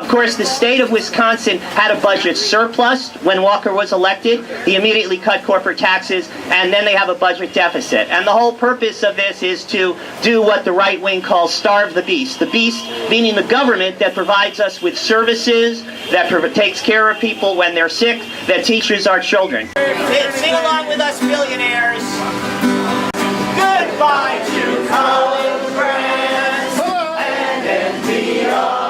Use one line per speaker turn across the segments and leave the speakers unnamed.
Of course, the state of Wisconsin had a budget surplus when Walker was elected. He immediately cut corporate taxes, and then they have a budget deficit. And the whole purpose of this is to do what the right wing calls starve the beast. The beast meaning the government that provides us with services, that takes care of people when they're sick, that teaches our children. Sing along with us, billionaires. Goodbye to college grants and NPR.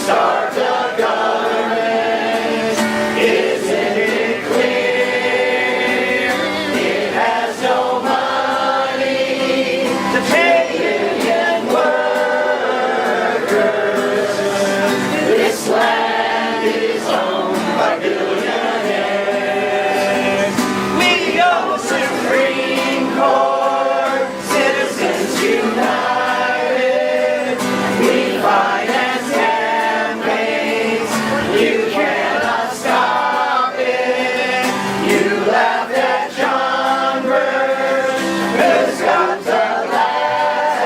Starve the government, isn't it clear? It has no money to pay union workers. This land is owned by billionaires. We own the Supreme Court, Citizens United. We finance campaigns. You cannot stop it. You laughed at John Birch, who's got the last.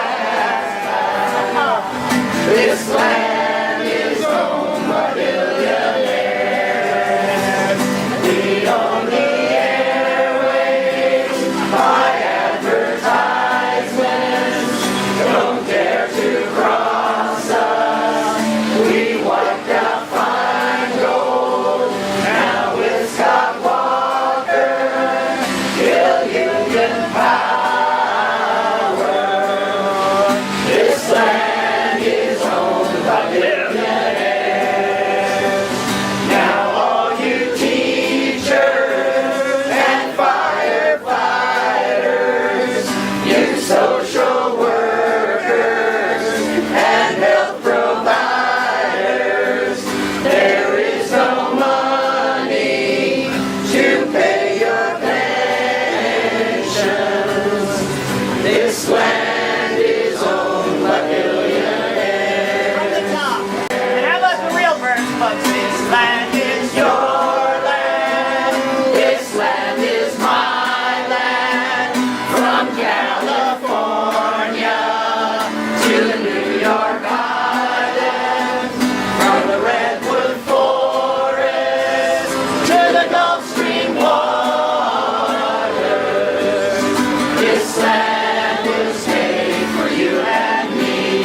This land is owned by billionaires. We own the airwaves by advertisements. Don't dare to cross us. We wiped out fine gold. Now with Scott Walker, kill union power. This land is owned by billionaires. Now all you teachers and firefighters, you social workers and health providers, there is no money to pay your pensions. This land is owned by billionaires. From the top. And how about the real verse, folks? This land is your land. This land is my land. From California to the New York Island, from the Redwood Forest to the Gulf Stream water. This land was made for you and me.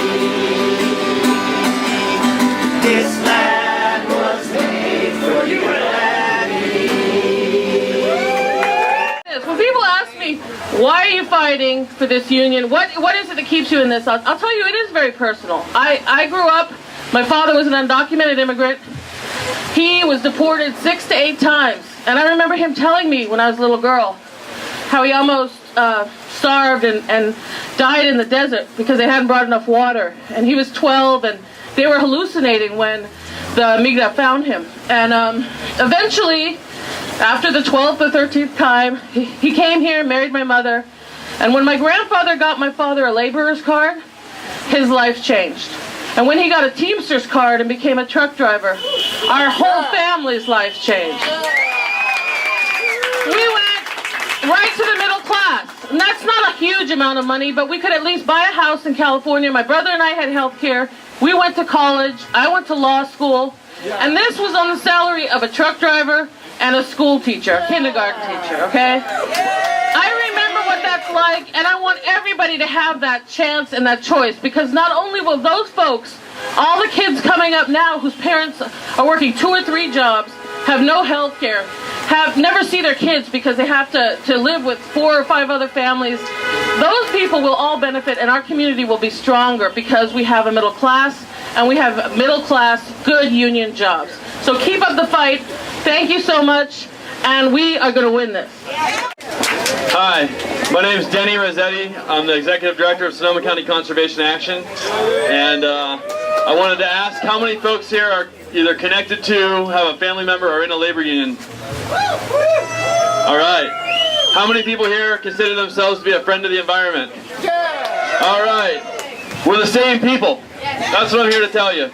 This land was made for you and me.
When people ask me, why are you fighting for this union? What is it that keeps you in this? I'll tell you, it is very personal. I grew up, my father was an undocumented immigrant. He was deported 6 to 8 times. And I remember him telling me when I was a little girl how he almost starved and died in the desert because they hadn't brought enough water. And he was 12 and they were hallucinating when the Migra found him. And eventually, after the 12th or 13th time, he came here, married my mother, and when my grandfather got my father a laborer's card, his life changed. And when he got a Teamster's card and became a truck driver, our whole family's life changed. We went right to the middle class. And that's not a huge amount of money, but we could at least buy a house in California. My brother and I had health care. We went to college. I went to law school. And this was on the salary of a truck driver and a school teacher, a kindergarten teacher, okay? I remember what that's like, and I want everybody to have that chance and that choice, because not only will those folks, all the kids coming up now whose parents are working 2 or 3 jobs, have no health care, have never see their kids because they have to live with 4 or 5 other families, those people will all benefit, and our community will be stronger because we have a middle class, and we have middle class, good union jobs. So keep up the fight. Thank you so much, and we are going to win this.
Hi, my name is Denny Rossetti. I'm the Executive Director of Sonoma County Conservation Action, and I wanted to ask how many folks here are either connected to, have a family member, or in a labor union? All right. How many people here consider themselves to be a friend of the environment? All right. We're the same people. That's what I'm here to tell you.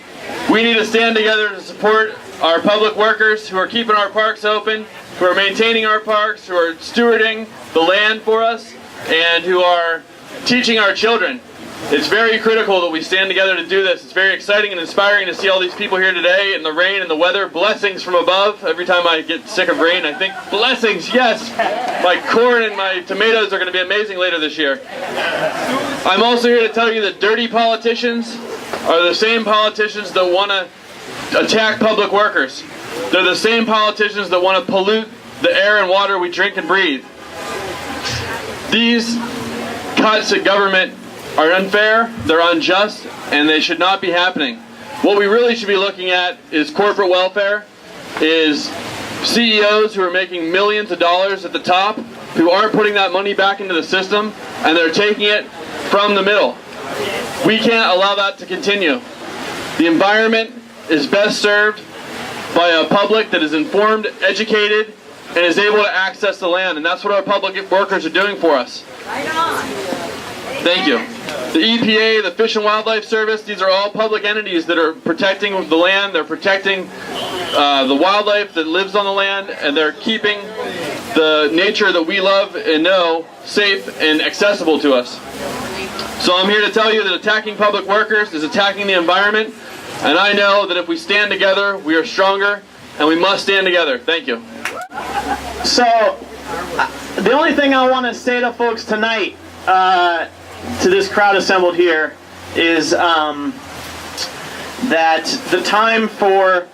We need to stand together to support our public workers who are keeping our parks open, who are maintaining our parks, who are stewarding the land for us, and who are teaching our children It's very critical that we stand together to do this. It's very exciting and inspiring to see all these people here today in the rain and the weather. Blessings from above. Every time I get sick of rain, I think, blessings, yes! My corn and my tomatoes are going to be amazing later this year. I'm also here to tell you that dirty politicians are the same politicians that want to attack public workers. They're the same politicians that want to pollute the air and water we drink and breathe. These cuts at government are unfair, they're unjust, and they should not be happening. What we really should be looking at is corporate welfare, is CEOs who are making millions of dollars at the top, who aren't putting that money back into the system, and they're taking it from the middle. We can't allow that to continue. The environment is best served by a public that is informed, educated, and is able to access the land, and that's what our public workers are doing for us. Thank you. The EPA, the Fish and Wildlife Service, these are all public entities that are protecting the land, they're protecting the wildlife that lives on the land, and they're keeping the nature that we love and know safe and accessible to us. So I'm here to tell you that attacking public workers is attacking the environment, and I know that if we stand together, we are stronger, and we must stand together. Thank you.
So, the only thing I want to say to folks tonight, to this crowd assembled here, is that the time for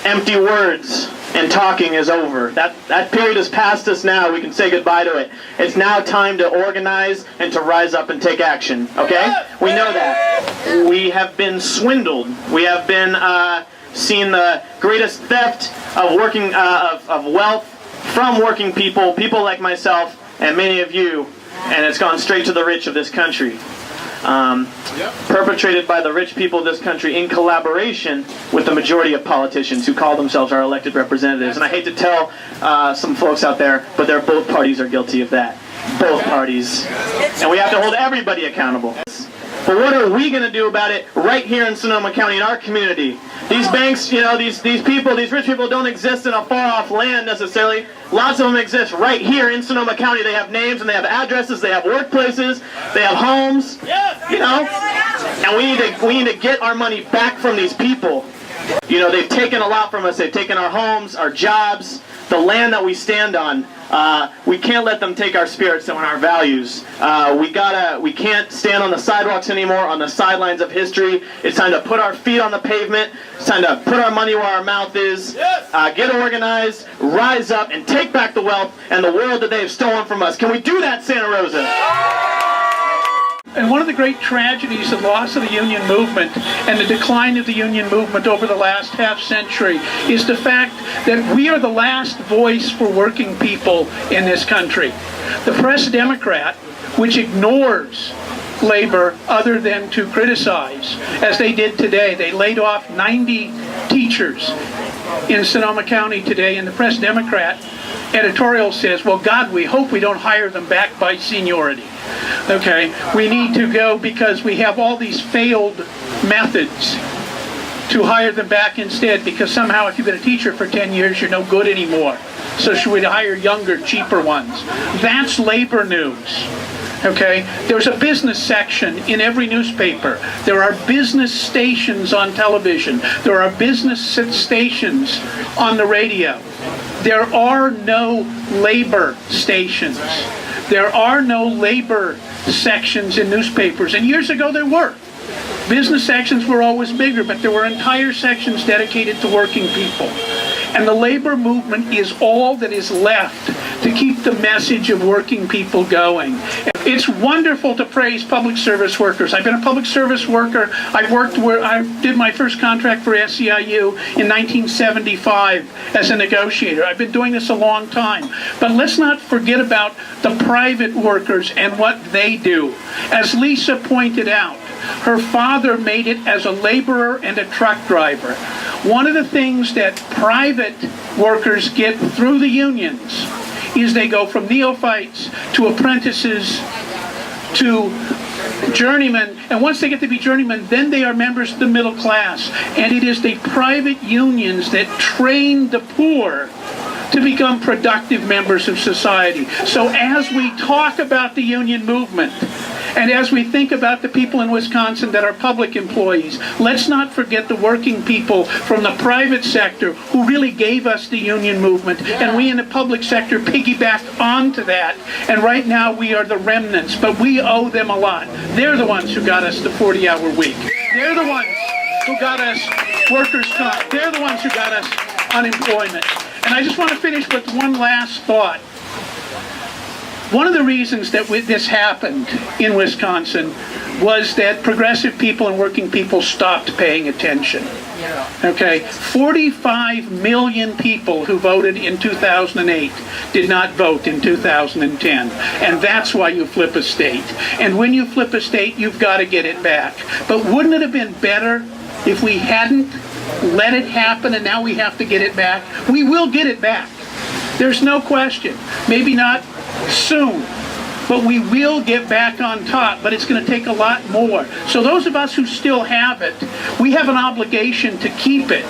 empty words and talking is over. That period has passed us now. We can say goodbye to it. It's now time to organize and to rise up and take action. Okay? We know that. We have been swindled. We have been seen the greatest theft of working of wealth from working people like myself and many of you, and it's gone straight to the rich of this country. Perpetrated by the rich people of this country in collaboration with the majority of politicians who call themselves our elected representatives. And I hate to tell some folks out there, but both parties are guilty of that. Both parties. And we have to hold everybody accountable. But what are we going to do about it right here in Sonoma County, in our community? These banks, you know, these people, these rich people don't exist in a far-off land necessarily. Lots of them exist right here in Sonoma County. They have names and they have addresses, they have workplaces, they have homes, you know. And we need to get our money back from these people. You know, they've taken a lot from us. They've taken our homes, our jobs, the land that we stand on. We can't let them take our spirits and our values. We can't stand on the sidewalks anymore, on the sidelines of history. It's time to put our feet on the pavement. It's time to put our money where our mouth is. Get organized, rise up, and take back the wealth and the world that they have stolen from us. Can we do that, Santa Rosa?
And one of the great tragedies of the loss of the union movement and the decline of the union movement over the last half century is the fact that we are the last voice for working people in this country. The Press Democrat, which ignores labor other than to criticize, as they did today. They laid off 90 teachers in Sonoma County today, and the Press Democrat editorial says, well, God, we hope we don't hire them back by seniority. Okay, we need to go because we have all these failed methods to hire them back instead, because somehow if you've been a teacher for 10 years, you're no good anymore. So should we hire younger, cheaper ones? That's labor news. Okay, there's a business section in every newspaper. There are business stations on television. There are business stations on the radio. There are no labor stations. There are no labor sections in newspapers. And years ago there were. Business sections were always bigger, but there were entire sections dedicated to working people. And the labor movement is all that is left to keep the message of working people going. It's wonderful to praise public service workers. I've been a public service worker. I did my first contract for SEIU in 1975 as a negotiator. I've been doing this a long time. But let's not forget about the private workers and what they do. As Lisa pointed out, her father made it as a laborer and a truck driver. One of the things that private workers get through the unions is they go from neophytes to apprentices to journeymen, and once they get to be journeymen, then they are members of the middle class. And it is the private unions that train the poor to become productive members of society. So as we talk about the union movement, And as we think about the people in Wisconsin that are public employees, let's not forget the working people from the private sector who really gave us the union movement, and we in the public sector piggybacked onto that, and right now we are the remnants, but we owe them a lot. They're the ones who got us the 40-hour week. They're the ones who got us workers' comp. They're the ones who got us unemployment. And I just want to finish with one last thought. One of the reasons that this happened in Wisconsin was that progressive people and working people stopped paying attention. Okay, 45 million people who voted in 2008 did not vote in 2010. And that's why you flip a state. And when you flip a state, you've got to get it back. But wouldn't it have been better if we hadn't let it happen and now we have to get it back? We will get it back. There's no question. Maybe not soon, but we will get back on top, but it's going to take a lot more. So those of us who still have it, we have an obligation to keep it.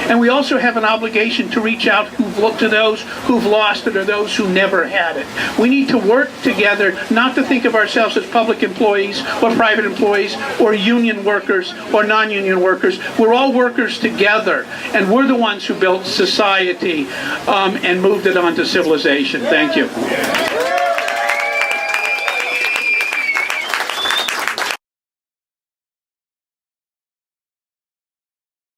And we also have an obligation to reach out to those who've lost it or those who never had it. We need to work together, not to think of ourselves as public employees or private employees or union workers or non-union workers. We're all workers together, and we're the ones who built society and moved it on to civilization. Thank you.